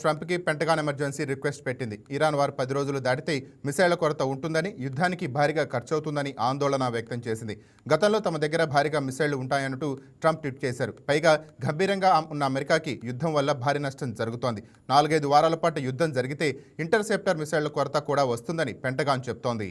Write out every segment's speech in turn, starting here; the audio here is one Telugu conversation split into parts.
ట్రంప్కి పెంటగాన్ ఎమర్జెన్సీ రిక్వెస్ట్ పెట్టింది. ఇరాన్ వారు 10 రోజులు దాటితే మిసైళ్ల కొరత ఉంటుందని, యుద్ధానికి భారీగా ఖర్చవుతుందని ఆందోళన వ్యక్తం చేసింది. గతంలో తమ దగ్గర భారీగా మిసైళ్లు ఉంటాయంటూ ట్రంప్ ట్వీట్ చేశారు. పైగా గంభీరంగా ఉన్న అమెరికాకి యుద్ధం వల్ల భారీ నష్టం జరుగుతోంది. 4-5 వారాల పాటు యుద్ధం జరిగితే ఇంటర్సెప్టర్ మిసైళ్ల కొరత కూడా వస్తుందని పెంటగాన్ చెప్తోంది.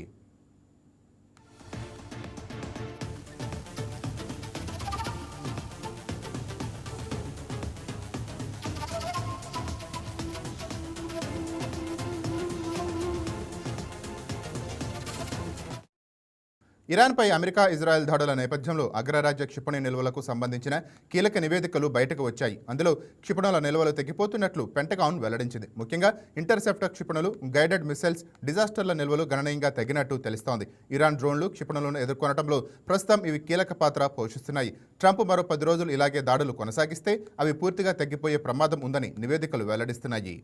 ఇరాన్పై అమెరికా, ఇజ్రాయెల్ దాడుల నేపథ్యంలో అగ్రరాజ్య క్షిపణి నిల్వలకు సంబంధించిన కీలక నివేదికలు బయటకు వచ్చాయి. అందులో క్షిపణుల నిల్వలు తగ్గిపోతున్నట్లు పెంటగాన్ వెల్లడించింది. ముఖ్యంగా ఇంటర్సెప్టర్ క్షిపణులు, గైడెడ్ మిసైల్స్, డిజాస్టర్ల నిల్వలు గణనీయంగా తగ్గినట్టు తెలుస్తోంది. ఇరాన్ డ్రోన్లు, క్షిపణులను ఎదుర్కొనడంలో ప్రస్తుతం ఇవి కీలక పాత్ర పోషిస్తున్నాయి. ట్రంప్ మరో 10 రోజులు ఇలాగే దాడులు కొనసాగిస్తే అవి పూర్తిగా తగ్గిపోయే ప్రమాదం ఉందని నివేదికలు వెల్లడిస్తున్నాయి.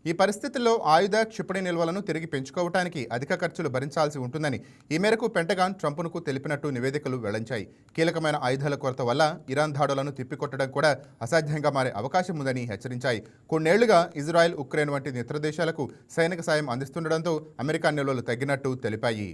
ఈ పరిస్థితుల్లో ఆయుధ, క్షిపణి నిల్వలను తిరిగి పెంచుకోవడానికి అధిక ఖర్చులు భరించాల్సి ఉంటుందని ఈ మేరకు పెంటగాన్ ట్రంప్కు తెలిపినట్టు నివేదికలు వెల్లడించాయి. కీలకమైన ఆయుధాల కొరత వల్ల ఇరాన్ దాడులను తిప్పికొట్టడం కూడా అసాధ్యంగా మారే అవకాశం ఉందని హెచ్చరించాయి. కొన్నేళ్లుగా ఇజ్రాయెల్, ఉక్రెయిన్ వంటి మిత్ర దేశాలకు సైనిక సాయం అందిస్తుండటంతో అమెరికా నిల్వలు తగ్గినట్టు తెలిపాయి.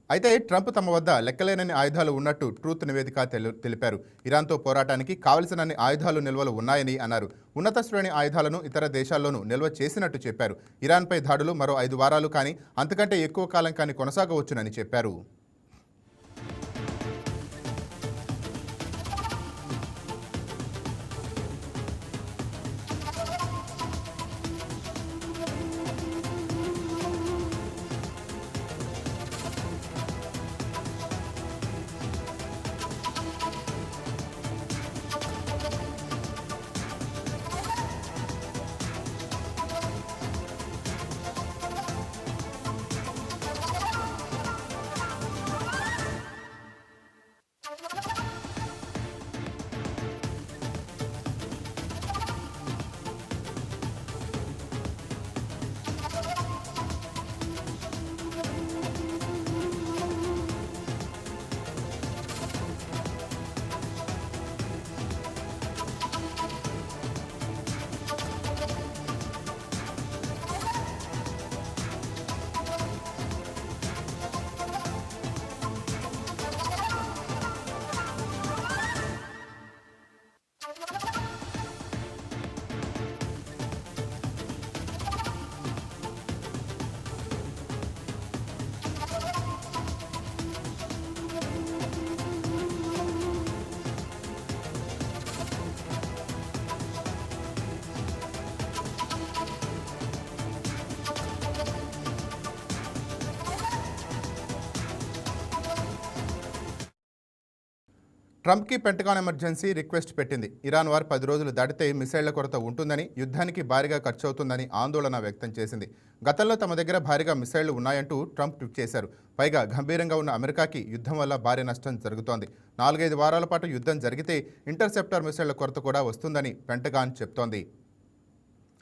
అయితే ట్రంప్ తమ వద్ద లెక్కలేనన్ని ఆయుధాలు ఉన్నట్టు ట్రూత్ నివేదిక తెలిపారు. ఇరాన్తో పోరాటానికి కావలసినన్ని ఆయుధాలు నిల్వలు ఉన్నాయని అన్నారు. ఉన్నత శ్రేణి ఆయుధాలను ఇతర దేశాల్లోనూ నిల్వ చేసినట్టు చెప్పారు. ఇరాన్పై దాడులు మరో 5 వారాలు కానీ అంతకంటే ఎక్కువ కాలం కానీ కొనసాగవచ్చునని చెప్పారు. ట్రంప్కి పెంటగాన్ ఎమర్జెన్సీ రిక్వెస్ట్ పెట్టింది. ఇరాన్ వారు 10 రోజులు దాటితే మిసైళ్ల కొరత ఉంటుందని, యుద్ధానికి భారీగా ఖర్చవుతుందని ఆందోళన వ్యక్తం చేసింది. గతంలో తమ దగ్గర భారీగా మిసైళ్లు ఉన్నాయంటూ ట్రంప్ ట్వీట్ చేశారు. పైగా గంభీరంగా ఉన్న అమెరికాకి యుద్ధం వల్ల భారీ నష్టం జరుగుతోంది. 4-5 వారాల పాటు యుద్ధం జరిగితే ఇంటర్సెప్టర్ మిసైళ్ల కొరత కూడా వస్తుందని పెంటగాన్ చెప్తోంది.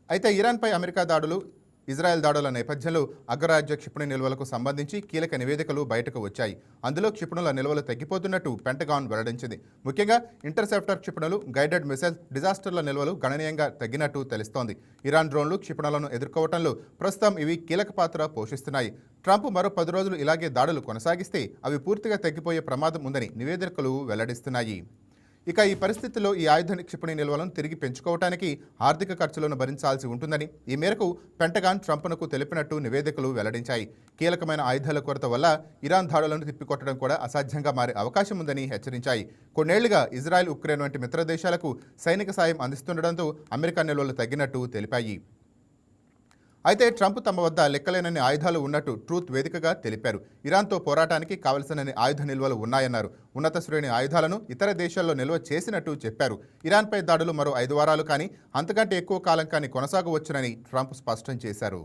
అయితే ఇరాన్పై అమెరికా దాడులు, ఇజ్రాయెల్ దాడుల నేపథ్యంలో అగ్రరాజ్య క్షిపణి నిల్వలకు సంబంధించి కీలక నివేదికలు బయటకు వచ్చాయి. అందులో క్షిపణుల నిల్వలు తగ్గిపోతున్నట్టు పెంటగాన్ వెల్లడించింది. ముఖ్యంగా ఇంటర్సెప్టర్ క్షిపణులు, గైడెడ్ మిసైల్స్, డిజాస్టర్ల నిల్వలు గణనీయంగా తగ్గినట్టు తెలుస్తోంది. ఇరాన్ డ్రోన్లు, క్షిపణులను ఎదుర్కోవడంలో ప్రస్తుతం ఇవి కీలక పాత్ర పోషిస్తున్నాయి. ట్రంప్ మరో 10 రోజులు ఇలాగే దాడులు కొనసాగిస్తే అవి పూర్తిగా తగ్గిపోయే ప్రమాదం ఉందని నివేదికలు వెల్లడిస్తున్నాయి. ఇక ఈ పరిస్థితుల్లో ఈ ఆయుధ క్షిపణి నిల్వలను తిరిగి పెంచుకోవడానికి ఆర్థిక ఖర్చులను భరించాల్సి ఉంటుందని ఈ మేరకు పెంటగాన్ ట్రంప్నకు తెలిపినట్టు నివేదికలు వెల్లడించాయి. కీలకమైన ఆయుధాల కొరత వల్ల ఇరాన్ దాడులను తిప్పికొట్టడం కూడా అసాధ్యంగా మారే అవకాశం ఉందని హెచ్చరించాయి. కొన్నేళ్లుగా ఇజ్రాయెల్, ఉక్రెయిన్ వంటి మిత్ర దేశాలకు సైనిక సాయం అందిస్తుండటంతో అమెరికా నిల్వలు తగ్గినట్టు తెలిపాయి. అయితే ట్రంప్ తమ వద్ద లెక్కలేనన్ని ఆయుధాలు ఉన్నట్టు ట్రూత్ వేదికగా తెలిపారు. ఇరాన్తో పోరాటానికి కావలసినన్ని ఆయుధ నిల్వలు ఉన్నాయన్నారు. ఉన్నత శ్రేణి ఆయుధాలను ఇతర దేశాల్లో నిల్వ చేసినట్టు చెప్పారు. ఇరాన్పై దాడులు మరో 5 వారాలు కానీ అంతకంటే ఎక్కువ కాలం కానీ కొనసాగవచ్చునని ట్రంప్ స్పష్టం చేశారు.